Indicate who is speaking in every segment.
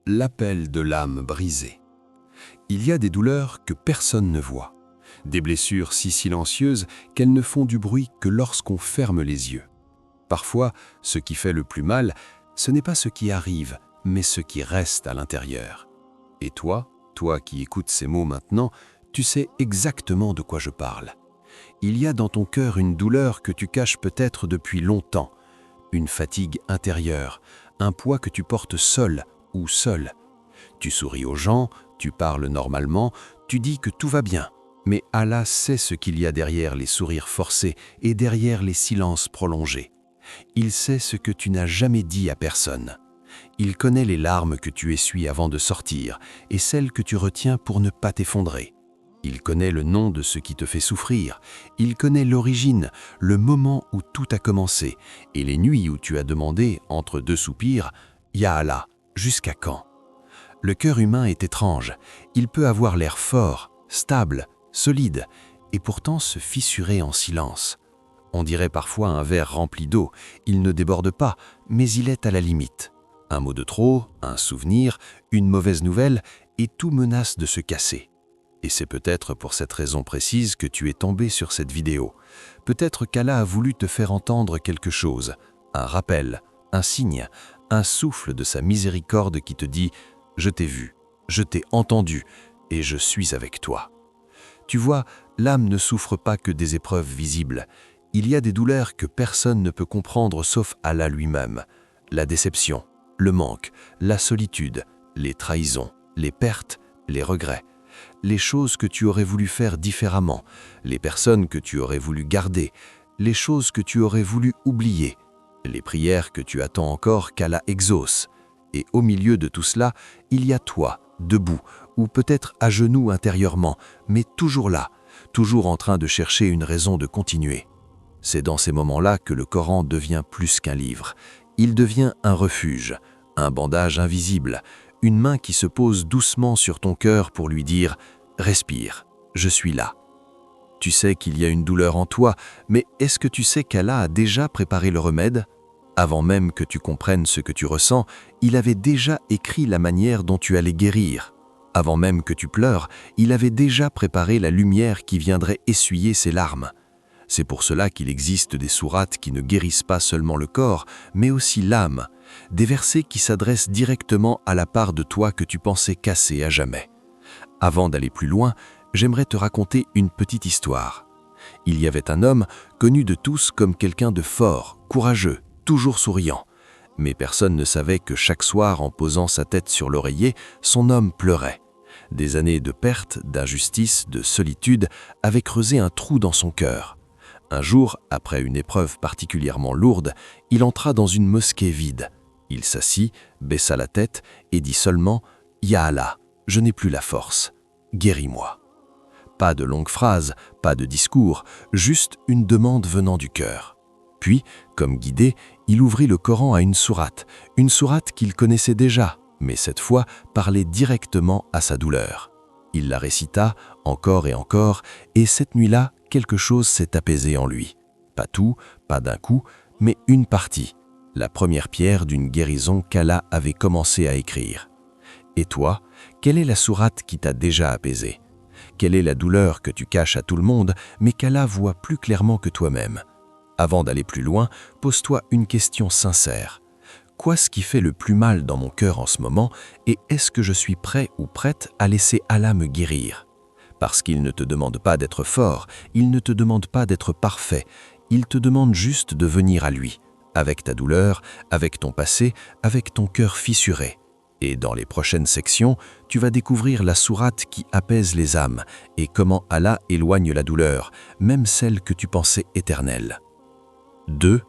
Speaker 1: L'appel de l'âme brisée. Il y a des douleurs que personne ne voit, des blessures si silencieuses qu'elles ne font du bruit que lorsqu'on ferme les yeux. Parfois, ce qui fait le plus mal, ce n'est pas ce qui arrive, mais ce qui reste à l'intérieur. Et toi qui écoutes ces mots maintenant, tu sais exactement de quoi je parle. Il y a dans ton cœur une douleur que tu caches peut-être depuis longtemps, une fatigue intérieure, un poids que tu portes seul ou seule. Tu souris aux gens, tu parles normalement, tu dis que tout va bien. Mais Allah sait ce qu'il y a derrière les sourires forcés et derrière les silences prolongés. Il sait ce que tu n'as jamais dit à personne. Il connaît les larmes que tu essuies avant de sortir et celles que tu retiens pour ne pas t'effondrer. Il connaît le nom de ce qui te fait souffrir. Il connaît l'origine, le moment où tout a commencé et les nuits où tu as demandé, entre deux soupirs, « Ya Allah, jusqu'à quand ?» Le cœur humain est étrange. Il peut avoir l'air fort, stable, solide et pourtant se fissurer en silence. On dirait parfois un verre rempli d'eau. Il ne déborde pas, mais il est à la limite. Un mot de trop, un souvenir, une mauvaise nouvelle et tout menace de se casser. Et c'est peut-être pour cette raison précise que tu es tombé sur cette vidéo. Peut-être qu'Allah a voulu te faire entendre quelque chose, un rappel, un signe, un souffle de sa miséricorde qui te dit « Je t'ai vu, je t'ai entendu et je suis avec toi ». Tu vois, l'âme ne souffre pas que des épreuves visibles. Il y a des douleurs que personne ne peut comprendre sauf Allah lui-même. La déception, le manque, la solitude, les trahisons, les pertes, les regrets. Les choses que tu aurais voulu faire différemment, les personnes que tu aurais voulu garder, les choses que tu aurais voulu oublier, les prières que tu attends encore qu'Allah exauce. Et au milieu de tout cela, il y a toi, debout, ou peut-être à genoux intérieurement, mais toujours là, toujours en train de chercher une raison de continuer. C'est dans ces moments-là que le Coran devient plus qu'un livre. Il devient un refuge, un bandage invisible, une main qui se pose doucement sur ton cœur pour lui dire « Respire, je suis là ». Tu sais qu'il y a une douleur en toi, mais est-ce que tu sais qu'Allah a déjà préparé le remède ? Avant même que tu comprennes ce que tu ressens, il avait déjà écrit la manière dont tu allais guérir. Avant même que tu pleures, il avait déjà préparé la lumière qui viendrait essuyer ces larmes. C'est pour cela qu'il existe des sourates qui ne guérissent pas seulement le corps, mais aussi l'âme, des versets qui s'adressent directement à la part de toi que tu pensais casser à jamais. Avant d'aller plus loin, j'aimerais te raconter une petite histoire. Il y avait un homme connu de tous comme quelqu'un de fort, courageux, toujours souriant. Mais personne ne savait que chaque soir, en posant sa tête sur l'oreiller, son homme pleurait. Des années de perte, d'injustice, de solitude avaient creusé un trou dans son cœur. Un jour, après une épreuve particulièrement lourde, il entra dans une mosquée vide. Il s'assit, baissa la tête et dit seulement « Ya Allah, je n'ai plus la force, guéris-moi ». Pas de longues phrases, pas de discours, juste une demande venant du cœur. Puis, comme guidé, il ouvrit le Coran à une sourate qu'il connaissait déjà, mais cette fois parlait directement à sa douleur. Il la récita encore et encore, et cette nuit-là, quelque chose s'est apaisé en lui. Pas tout, pas d'un coup, mais une partie, la première pierre d'une guérison qu'Allah avait commencé à écrire. Et toi, quelle est la sourate qui t'a déjà apaisé ? Quelle est la douleur que tu caches à tout le monde, mais qu'Allah voit plus clairement que toi-même ? Avant d'aller plus loin, pose-toi une question sincère. Qu'est-ce qui fait le plus mal dans mon cœur en ce moment et est-ce que je suis prêt ou prête à laisser Allah me guérir ? Parce qu'il ne te demande pas d'être fort, il ne te demande pas d'être parfait, il te demande juste de venir à lui, avec ta douleur, avec ton passé, avec ton cœur fissuré. Et dans les prochaines sections, tu vas découvrir la sourate qui apaise les âmes et comment Allah éloigne la douleur, même celle que tu pensais éternelle. 2.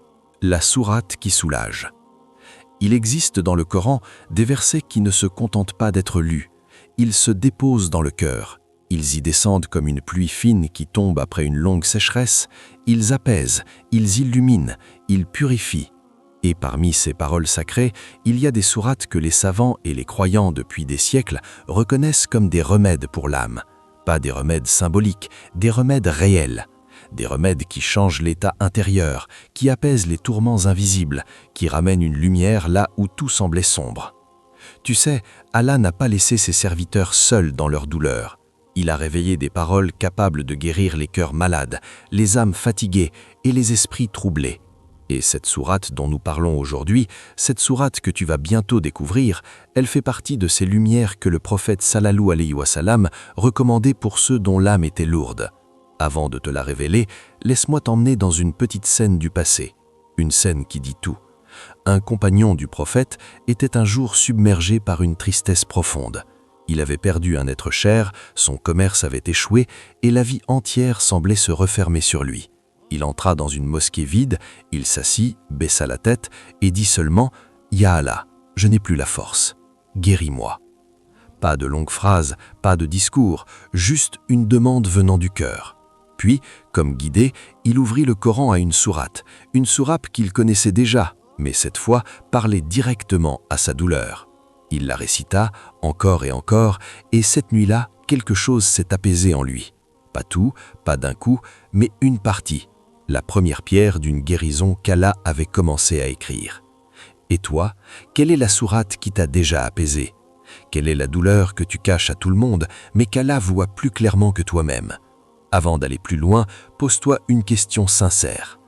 Speaker 1: La sourate qui soulage. Il existe dans le Coran des versets qui ne se contentent pas d'être lus. Ils se déposent dans le cœur. Ils y descendent comme une pluie fine qui tombe après une longue sécheresse. Ils apaisent, ils illuminent, ils purifient. Et parmi ces paroles sacrées, il y a des sourates que les savants et les croyants depuis des siècles reconnaissent comme des remèdes pour l'âme. Pas des remèdes symboliques, des remèdes réels. Des remèdes qui changent l'état intérieur, qui apaisent les tourments invisibles, qui ramènent une lumière là où tout semblait sombre.
Speaker 2: Tu sais, Allah n'a pas laissé ses serviteurs seuls dans leur douleur. Il a réveillé des paroles capables de guérir les cœurs malades, les âmes fatiguées et les esprits troublés. Et cette sourate dont nous parlons aujourd'hui, cette sourate que tu vas bientôt découvrir, elle fait partie de ces lumières que le prophète sallallahu alayhi wa sallam recommandait pour ceux dont l'âme était lourde. Avant de te la révéler, laisse-moi t'emmener dans une petite scène du passé, une scène qui dit tout. Un compagnon du prophète était un jour submergé par une tristesse profonde. Il avait perdu un être cher, son commerce avait échoué et la vie entière semblait se refermer sur lui. Il entra dans une mosquée vide, il s'assit, baissa la tête et dit seulement « Ya Allah, je n'ai plus la force, guéris-moi ». Pas de longues phrases, pas de discours, juste une demande venant du cœur. Puis, comme guidé, il ouvrit le Coran à une sourate qu'il connaissait déjà, mais cette fois parlait directement à sa douleur. Il la récita encore et cette nuit-là, quelque chose s'est apaisé en lui. Pas tout, pas d'un coup, mais une partie, la première pierre d'une guérison qu'Allah avait commencé à écrire. Et toi, quelle est la sourate qui t'a déjà apaisé? Quelle est la douleur que tu caches à tout le monde, mais qu'Allah voit plus clairement que toi-même? Avant d'aller plus loin, pose-toi une question sincère.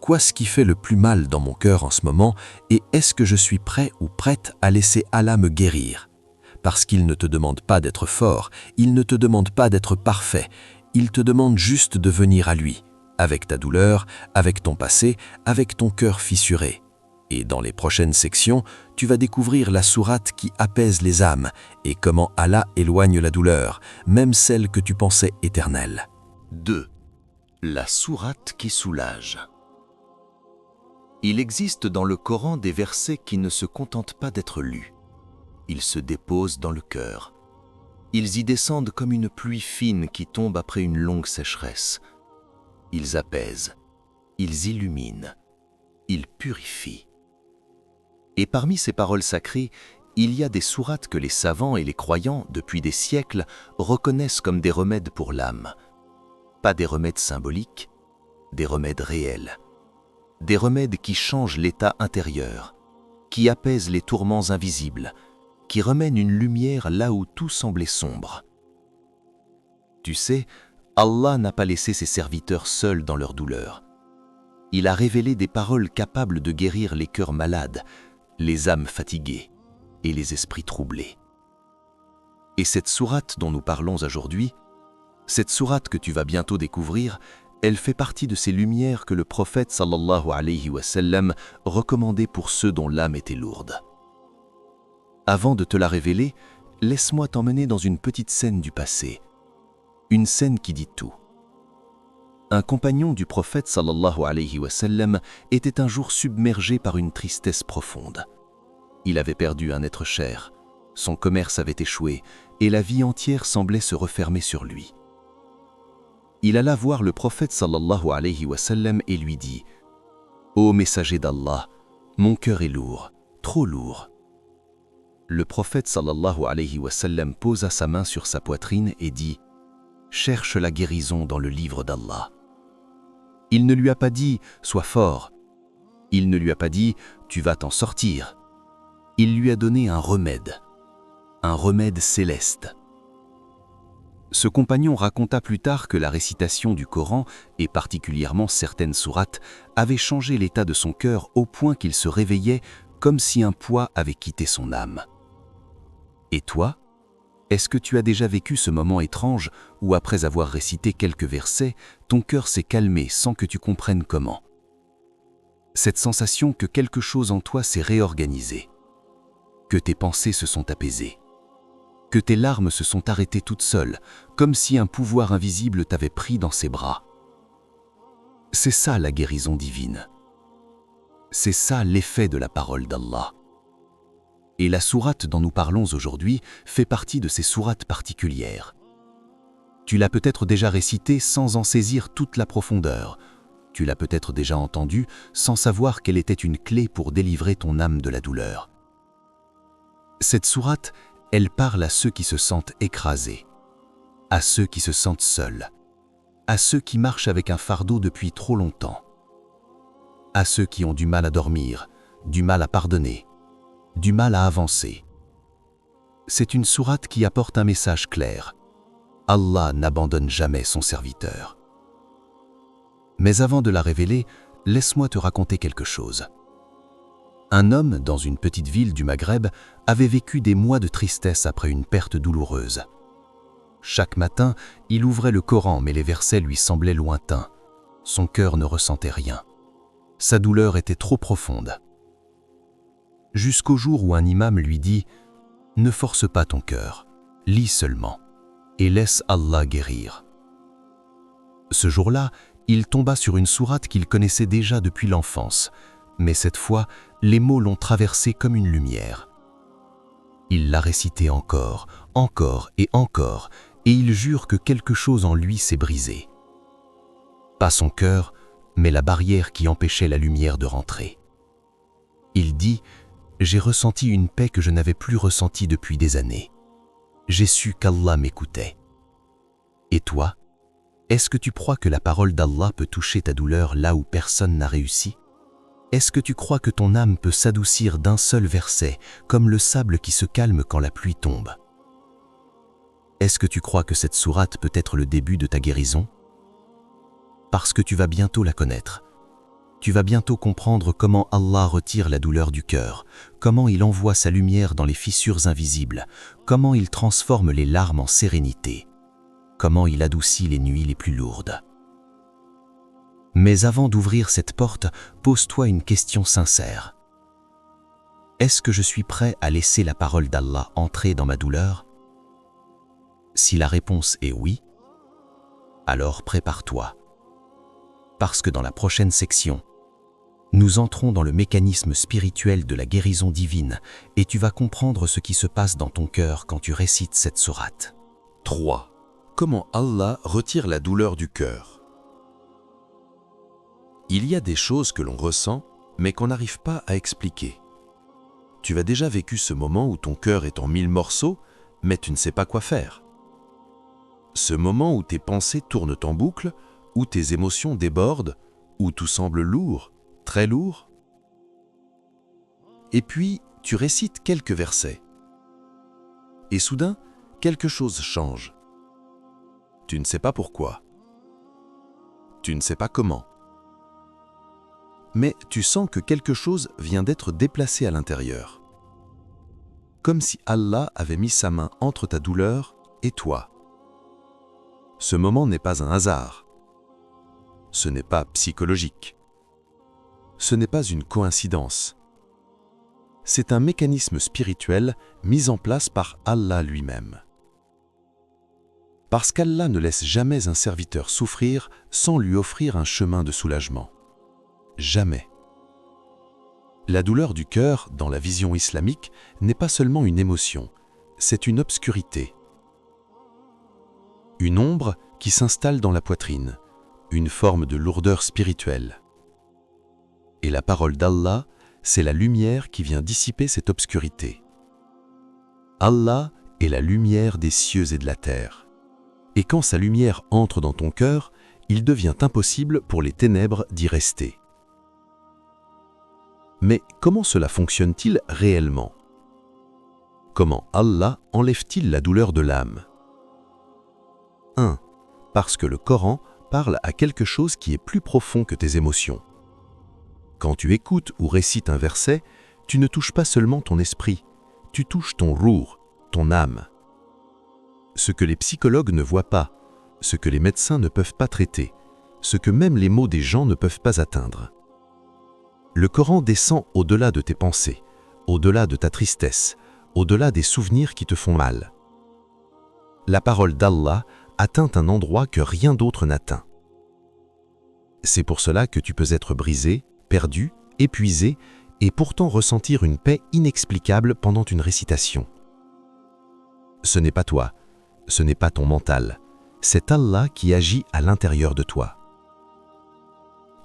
Speaker 2: Qu'est-ce qui fait le plus mal dans mon cœur en ce moment et est-ce que je suis prêt ou prête à laisser Allah me guérir? Parce qu'il ne te demande pas d'être fort, il ne te demande pas d'être parfait, il te demande juste de venir à lui, avec ta douleur, avec ton passé, avec ton cœur fissuré. Et dans les prochaines sections, tu vas découvrir la sourate qui apaise les âmes et comment Allah éloigne la douleur, même celle que tu pensais éternelle.
Speaker 3: 2. La sourate qui soulage. Il existe dans le Coran des versets qui ne se contentent pas d'être lus. Ils se déposent dans le cœur. Ils y descendent comme une pluie fine qui tombe après une longue sécheresse. Ils apaisent, ils illuminent, ils purifient. Et parmi ces paroles sacrées, il y a des sourates que les savants et les croyants, depuis des siècles, reconnaissent comme des remèdes pour l'âme. Pas des remèdes symboliques, des remèdes réels. Des remèdes qui changent l'état intérieur, qui apaisent les tourments invisibles, qui remènent une lumière là où tout semblait sombre. Tu sais, Allah n'a pas laissé ses serviteurs seuls dans leur douleur. Il a révélé des paroles capables de guérir les cœurs malades, les âmes fatiguées et les esprits troublés. Et cette sourate dont nous parlons aujourd'hui, cette sourate que tu vas bientôt découvrir, elle fait partie de ces lumières que le prophète sallallahu alayhi wa sallam recommandait pour ceux dont l'âme était lourde. Avant de te la révéler, laisse-moi t'emmener dans une petite scène du passé, une scène qui dit tout. Un compagnon du prophète sallallahu alayhi wa sallam était un jour submergé par une tristesse profonde. Il avait perdu un être cher, son commerce avait échoué et la vie entière semblait se refermer sur lui. Il alla voir le prophète sallallahu alayhi wa sallam et lui dit « Ô messager d'Allah, mon cœur est lourd, trop lourd. » Le prophète sallallahu alayhi wa sallam posa sa main sur sa poitrine et dit « Cherche la guérison dans le livre d'Allah. » Il ne lui a pas dit « Sois fort ». Il ne lui a pas dit « Tu vas t'en sortir ». Il lui a donné un remède céleste. Ce compagnon raconta plus tard que la récitation du Coran, et particulièrement certaines sourates, avait changé l'état de son cœur au point qu'il se réveillait comme si un poids avait quitté son âme. Et toi, est-ce que tu as déjà vécu ce moment étrange où après avoir récité quelques versets, ton cœur s'est calmé sans que tu comprennes comment? Cette sensation que quelque chose en toi s'est réorganisé, que tes pensées se sont apaisées, que tes larmes se sont arrêtées toutes seules, comme si un pouvoir invisible t'avait pris dans ses bras. C'est ça la guérison divine. C'est ça l'effet de la parole d'Allah. Et la sourate dont nous parlons aujourd'hui fait partie de ces sourates particulières. Tu l'as peut-être déjà récitée sans en saisir toute la profondeur. Tu l'as peut-être déjà entendue sans savoir qu'elle était une clé pour délivrer ton âme de la douleur. Cette sourate, elle parle à ceux qui se sentent écrasés, à ceux qui se sentent seuls, à ceux qui marchent avec un fardeau depuis trop longtemps, à ceux qui ont du mal à dormir, du mal à pardonner, du mal à avancer,
Speaker 1: C'est une sourate qui apporte un message clair. Allah n'abandonne jamais son serviteur. Mais avant de la révéler, laisse-moi te raconter quelque chose. Un homme, dans une petite ville du Maghreb, avait vécu des mois de tristesse après une perte douloureuse. Chaque matin, il ouvrait le Coran, mais les versets lui semblaient lointains. Son cœur ne ressentait rien. Sa douleur était trop profonde. Jusqu'au jour où un imam lui dit « Ne force pas ton cœur, lis seulement, et laisse Allah guérir. » Ce jour-là, il tomba sur une sourate qu'il connaissait déjà depuis l'enfance, mais cette fois, les mots l'ont traversé comme une lumière. Il l'a récité encore, encore et encore, et il jure que quelque chose en lui s'est brisé. Pas son cœur, mais la barrière qui empêchait la lumière de rentrer. Il dit « J'ai ressenti une paix que je n'avais plus ressentie depuis des années. J'ai su qu'Allah m'écoutait. » Et toi, est-ce que tu crois que la parole d'Allah peut toucher ta douleur là où personne n'a réussi? Est-ce que tu crois que ton âme peut s'adoucir d'un seul verset, comme le sable qui se calme quand la pluie tombe? Est-ce que tu crois que cette sourate peut être le début de ta guérison? Parce que tu vas bientôt la connaître. Tu vas bientôt comprendre comment Allah retire la douleur du cœur, comment il envoie sa lumière dans les fissures invisibles, comment il transforme les larmes en sérénité, comment il adoucit les nuits les plus lourdes. Mais avant d'ouvrir cette porte, pose-toi une question sincère. Est-ce que je suis prêt à laisser la parole d'Allah entrer dans ma douleur? Si la réponse est oui, alors prépare-toi. Parce que dans la prochaine section, nous entrons dans le mécanisme spirituel de la guérison divine et tu vas comprendre ce qui se passe dans ton cœur quand tu récites cette sourate.
Speaker 2: 3. Comment Allah retire la douleur du cœur? Il y a des choses que l'on ressent, mais qu'on n'arrive pas à expliquer. Tu as déjà vécu ce moment où ton cœur est en 1000 morceaux, mais tu ne sais pas quoi faire. Ce moment où tes pensées tournent en boucle, où tes émotions débordent, où tout semble lourd, très lourd. Et puis, tu récites quelques versets. Et soudain, quelque chose change. Tu ne sais pas pourquoi. Tu ne sais pas comment. Mais tu sens que quelque chose vient d'être déplacé à l'intérieur. Comme si Allah avait mis sa main entre ta douleur et toi. Ce moment n'est pas un hasard. Ce n'est pas psychologique. Ce n'est pas une coïncidence. C'est un mécanisme spirituel mis en place par Allah lui-même. Parce qu'Allah ne laisse jamais un serviteur souffrir sans lui offrir un chemin de soulagement. Jamais. La douleur du cœur, dans la vision islamique, n'est pas seulement une émotion, c'est une obscurité. Une ombre qui s'installe dans la poitrine, une forme de lourdeur spirituelle. Et la parole d'Allah, c'est la lumière qui vient dissiper cette obscurité. Allah est la lumière des cieux et de la terre. Et quand sa lumière entre dans ton cœur, il devient impossible pour les ténèbres d'y rester. Mais comment cela fonctionne-t-il réellement? Comment Allah enlève-t-il la douleur de l'âme? 1. Parce que le Coran parle à quelque chose qui est plus profond que tes émotions. Quand tu écoutes ou récites un verset, tu ne touches pas seulement ton esprit, tu touches ton ruh, ton âme. Ce que les psychologues ne voient pas, ce que les médecins ne peuvent pas traiter, ce que même les mots des gens ne peuvent pas atteindre. Le Coran descend au-delà de tes pensées, au-delà de ta tristesse, au-delà des souvenirs qui te font mal. La parole d'Allah atteint un endroit que rien d'autre n'atteint. C'est pour cela que tu peux être brisé, perdu, épuisé et pourtant ressentir une paix inexplicable pendant une récitation. Ce n'est pas toi, ce n'est pas ton mental, c'est Allah qui agit à l'intérieur de toi.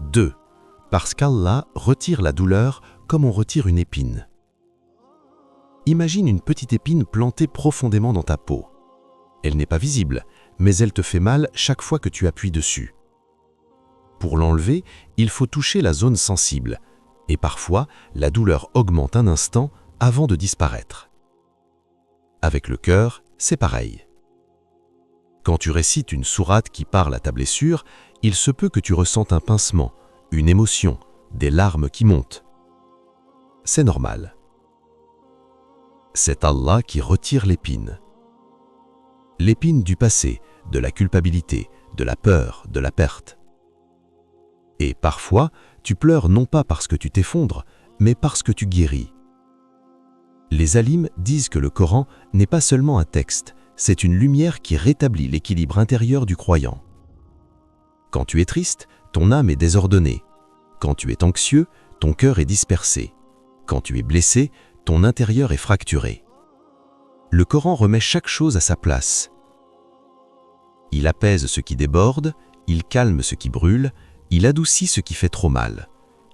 Speaker 2: 2. Parce qu'Allah retire la douleur comme on retire une épine. Imagine une petite épine plantée profondément dans ta peau. Elle n'est pas visible, mais elle te fait mal chaque fois que tu appuies dessus. Pour l'enlever, il faut toucher la zone sensible, et parfois, la douleur augmente un instant avant de disparaître. Avec le cœur, c'est pareil. Quand tu récites une sourate qui parle à ta blessure, il se peut que tu ressentes un pincement, une émotion, des larmes qui montent. C'est normal. C'est Allah qui retire l'épine. L'épine du passé, de la culpabilité, de la peur, de la perte. Et parfois, tu pleures non pas parce que tu t'effondres, mais parce que tu guéris. Les alims disent que le Coran n'est pas seulement un texte, c'est une lumière qui rétablit l'équilibre intérieur du croyant. Quand tu es triste, ton âme est désordonnée. Quand tu es anxieux, ton cœur est dispersé. Quand tu es blessé, ton intérieur est fracturé. Le Coran remet chaque chose à sa place. Il apaise ce qui déborde, il calme ce qui brûle, il adoucit ce qui fait trop mal.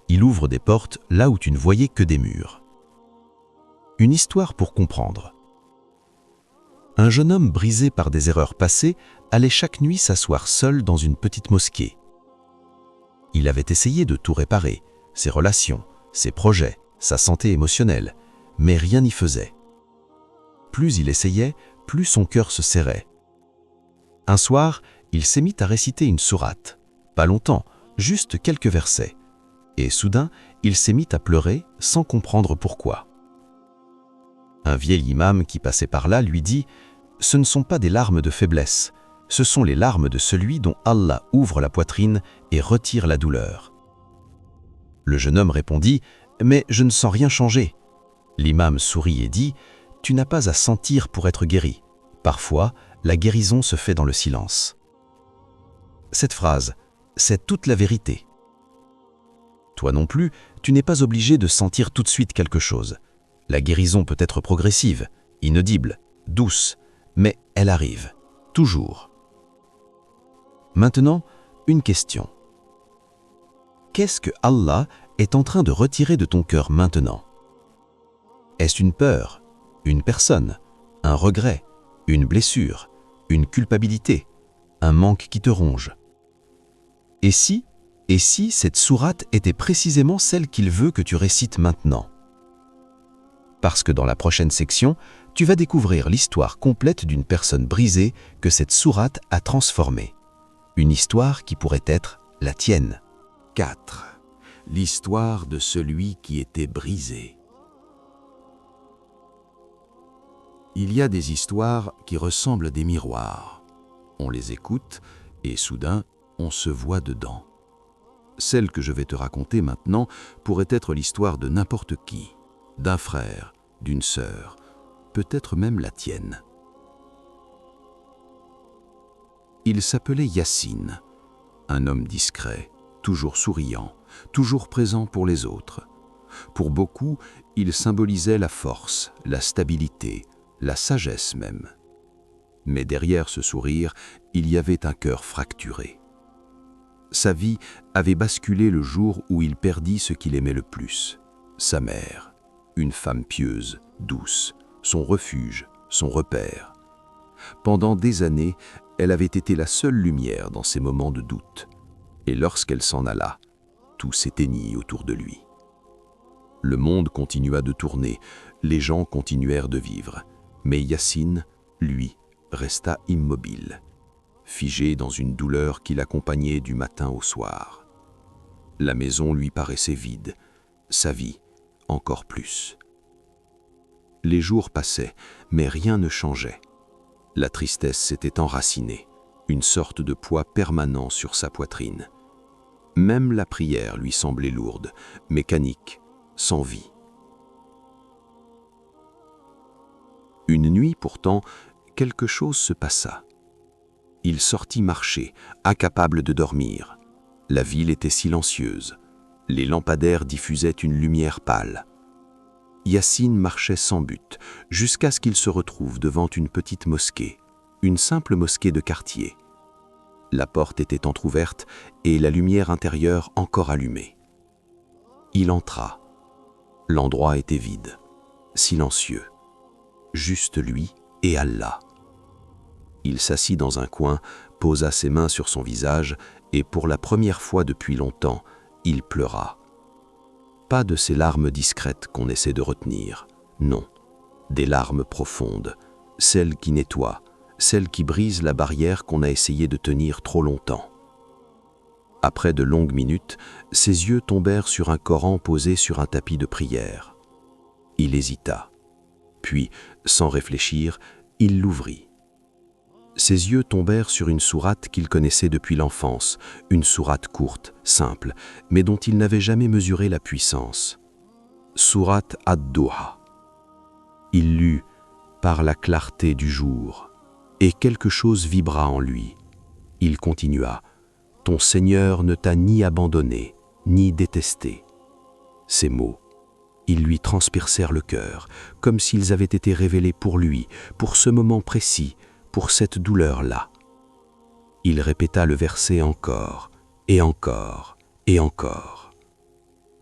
Speaker 2: Il ouvre des portes là où tu ne voyais que des murs. Une histoire pour comprendre. Un jeune homme brisé par des erreurs passées allait chaque nuit s'asseoir seul dans une petite mosquée. Il avait essayé de tout réparer, ses relations, ses projets, sa santé émotionnelle, mais rien n'y faisait. Plus il essayait, plus son cœur se serrait. Un soir, il s'est mis à réciter une sourate, pas longtemps, juste quelques versets, et soudain, il s'est mis à pleurer sans comprendre pourquoi. Un vieil imam qui passait par là lui dit « Ce ne sont pas des larmes de faiblesse, ce sont les larmes de celui dont Allah ouvre la poitrine et retire la douleur. » Le jeune homme répondit « Mais je ne sens rien changer. » L'imam sourit et dit « Tu n'as pas à sentir pour être guéri. Parfois, la guérison se fait dans le silence. » Cette phrase, c'est toute la vérité. Toi non plus, tu n'es pas obligé de sentir tout de suite quelque chose. La guérison peut être progressive, inaudible, douce, mais elle arrive, toujours. Maintenant, une question. Qu'est-ce que Allah est en train de retirer de ton cœur maintenant? Est-ce une peur, une personne, un regret, une blessure, une culpabilité, un manque qui te ronge? Et si cette sourate était précisément celle qu'il veut que tu récites maintenant? Parce que dans la prochaine section, tu vas découvrir l'histoire complète d'une personne brisée que cette sourate a transformée. Une histoire qui pourrait être la tienne.
Speaker 4: 4. L'histoire de celui qui était brisé. Il y a des histoires qui ressemblent à des miroirs. On les écoute et soudain, on se voit dedans. Celle que je vais te raconter maintenant pourrait être l'histoire de n'importe qui, d'un frère, d'une sœur, peut-être même la tienne. Il s'appelait Yassine, un homme discret, toujours souriant, toujours présent pour les autres. Pour beaucoup, il symbolisait la force, la stabilité, la sagesse même. Mais derrière ce sourire, il y avait un cœur fracturé. Sa vie avait basculé le jour où il perdit ce qu'il aimait le plus, sa mère, une femme pieuse, douce, son refuge, son repère. Pendant des années, elle avait été la seule lumière dans ses moments de doute. Et lorsqu'elle s'en alla, tout s'éteignit autour de lui. Le monde continua de tourner, les gens continuèrent de vivre, mais Yassine, lui, resta immobile, figé dans une douleur qui l'accompagnait du matin au soir. La maison lui paraissait vide, sa vie encore plus. Les jours passaient, mais rien ne changeait. La tristesse s'était enracinée, une sorte de poids permanent sur sa poitrine. Même la prière lui semblait lourde, mécanique, sans vie. Une nuit pourtant, quelque chose se passa. Il sortit marcher, incapable de dormir. La ville était silencieuse. Les lampadaires diffusaient une lumière pâle. Yassine marchait sans but, jusqu'à ce qu'il se retrouve devant une petite mosquée, une simple mosquée de quartier. La porte était entr'ouverte et la lumière intérieure encore allumée. Il entra. L'endroit était vide, silencieux. Juste lui et Allah. Il s'assit dans un coin, posa ses mains sur son visage et pour la première fois depuis longtemps, il pleura. Pas de ces larmes discrètes qu'on essaie de retenir, non, des larmes profondes, celle qui nettoie, celle qui brise la barrière qu'on a essayé de tenir trop longtemps. Après de longues minutes, ses yeux tombèrent sur un Coran posé sur un tapis de prière. Il hésita. Puis, sans réfléchir, il l'ouvrit. Ses yeux tombèrent sur une sourate qu'il connaissait depuis l'enfance, une sourate courte, simple, mais dont il n'avait jamais mesuré la puissance. Sourate ad-Duha. Il lut « Par la clarté du jour », et quelque chose vibra en lui. Il continua « Ton Seigneur ne t'a ni abandonné, ni détesté ». Ces mots, ils lui transpercèrent le cœur, comme s'ils avaient été révélés pour lui, pour ce moment précis, pour cette douleur-là. Il répéta le verset encore, et encore, et encore.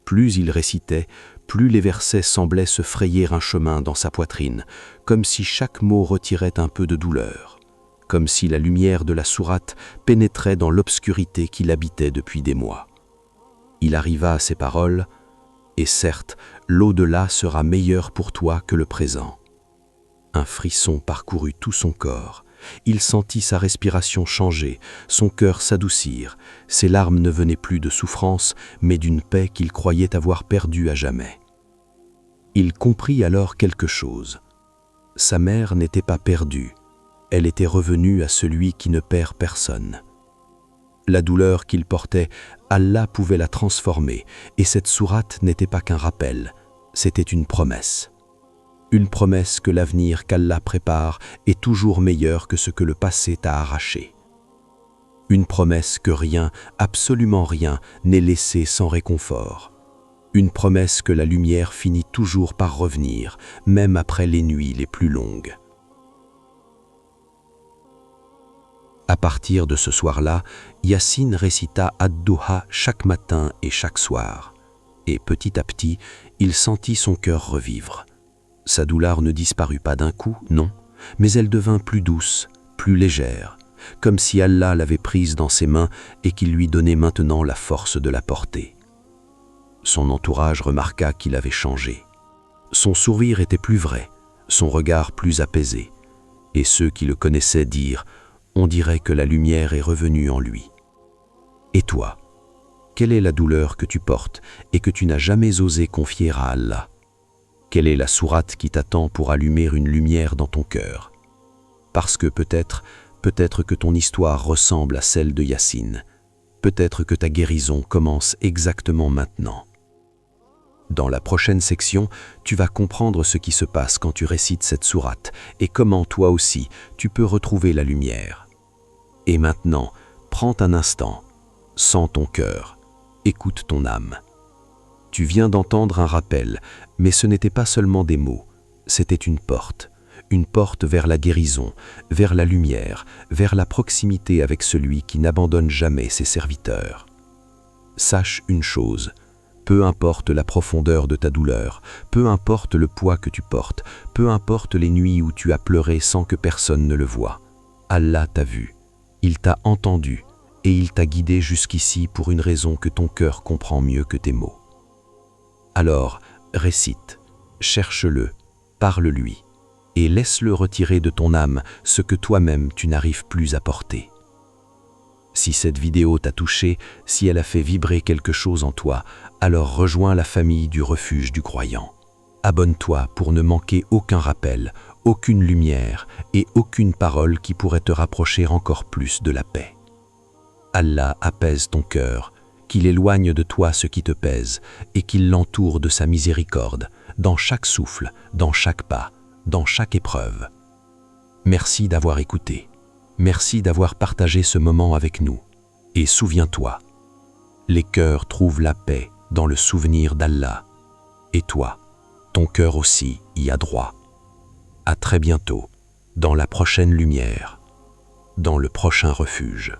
Speaker 4: Plus il récitait, plus les versets semblaient se frayer un chemin dans sa poitrine, comme si chaque mot retirait un peu de douleur, comme si la lumière de la sourate pénétrait dans l'obscurité qu'il habitait depuis des mois. Il arriva à ces paroles, « Et certes, l'au-delà sera meilleur pour toi que le présent. » Un frisson parcourut tout son corps. Il sentit sa respiration changer, son cœur s'adoucir. Ses larmes ne venaient plus de souffrance, mais d'une paix qu'il croyait avoir perdue à jamais. Il comprit alors quelque chose. Sa mère n'était pas perdue. Elle était revenue à celui qui ne perd personne. La douleur qu'il portait, Allah pouvait la transformer, et cette sourate n'était pas qu'un rappel, c'était une promesse. Une promesse que l'avenir qu'Allah prépare est toujours meilleur que ce que le passé t'a arraché. Une promesse que rien, absolument rien, n'est laissé sans réconfort. Une promesse que la lumière finit toujours par revenir, même après les nuits les plus longues. À partir de ce soir-là, Yassine récita ad-Duha chaque matin et chaque soir. Et petit à petit, il sentit son cœur revivre. Sa douleur ne disparut pas d'un coup, non, mais elle devint plus douce, plus légère, comme si Allah l'avait prise dans ses mains et qu'il lui donnait maintenant la force de la porter. Son entourage remarqua qu'il avait changé. Son sourire était plus vrai, son regard plus apaisé, et ceux qui le connaissaient dirent « On dirait que la lumière est revenue en lui ». Et toi, quelle est la douleur que tu portes et que tu n'as jamais osé confier à Allah ? Quelle est la sourate qui t'attend pour allumer une lumière dans ton cœur? Parce que peut-être que ton histoire ressemble à celle de Yassine. Peut-être que ta guérison commence exactement maintenant. Dans la prochaine section, tu vas comprendre ce qui se passe quand tu récites cette sourate et comment toi aussi tu peux retrouver la lumière. Et maintenant, prends un instant, sens ton cœur, écoute ton âme. Tu viens d'entendre un rappel, mais ce n'était pas seulement des mots, c'était une porte vers la guérison, vers la lumière, vers la proximité avec celui qui n'abandonne jamais ses serviteurs. Sache une chose, peu importe la profondeur de ta douleur, peu importe le poids que tu portes, peu importe les nuits où tu as pleuré sans que personne ne le voie, Allah t'a vu, il t'a entendu et il t'a guidé jusqu'ici pour une raison que ton cœur comprend mieux que tes mots. Alors, récite, cherche-le, parle-lui, et laisse-le retirer de ton âme ce que toi-même tu n'arrives plus à porter. Si cette vidéo t'a touché, si elle a fait vibrer quelque chose en toi, alors rejoins la famille du refuge du croyant. Abonne-toi pour ne manquer aucun rappel, aucune lumière et aucune parole qui pourrait te rapprocher encore plus de la paix. Allah apaise ton cœur, qu'il éloigne de toi ce qui te pèse et qu'il l'entoure de sa miséricorde, dans chaque souffle, dans chaque pas, dans chaque épreuve. Merci d'avoir écouté. Merci d'avoir partagé ce moment avec nous. Et souviens-toi, les cœurs trouvent la paix dans le souvenir d'Allah. Et toi, ton cœur aussi y a droit. À très bientôt, dans la prochaine lumière, dans le prochain refuge.